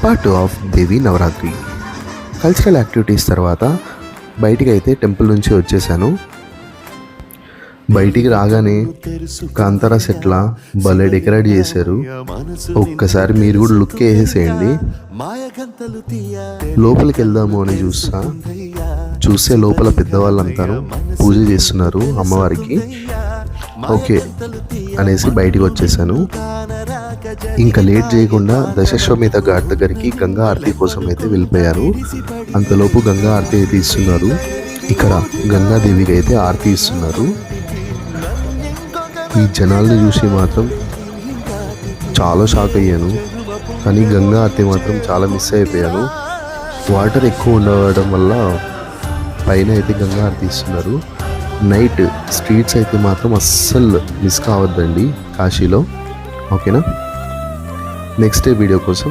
Part of Devi Navratri. Cultural activities తర్వాత బయటికి అయితే టెంపుల్ నుంచి వచ్చేసాను. బయటికి రాగానే కాంతారా సెట్ల భలే డెకరేట్ చేశారు. ఒక్కసారి మీరు కూడా లుక్ వేసేసేయండి. లోపలికి వెళ్దాము అని చూస్తే లోపల పెద్దవాళ్ళంతా పూజ చేస్తున్నారు అమ్మవారికి. ఓకే అనేసి బయటికి వచ్చేసాను. ఇంకా లేట్ చేయకుండా దశాశ్వమేధ ఘాట్ దగ్గరికి గంగా ఆరతి కోసం అయితే వెళ్ళిపోయారు. అంతలోపు గంగా ఆరతి అయితే ఇస్తున్నారు. ఇక్కడ గంగాదేవికి అయితే ఆరతి ఇస్తున్నారు. ఈ జనాల్ని చూసి మాత్రం చాలా షాక్ అయ్యాను. కానీ గంగా ఆరతి మాత్రం చాలా మిస్ అయిపోయాను. వాటర్ ఎక్కువ ఉండడం వల్ల పైన అయితే గంగా ఆరతి ఇస్తున్నారు. నైట్ స్ట్రీట్స్ అయితే మాత్రం అస్సలు మిస్ కావద్దండి కాశీలో. ఓకేనా? నెక్స్ట్ డే వీడియో కోసం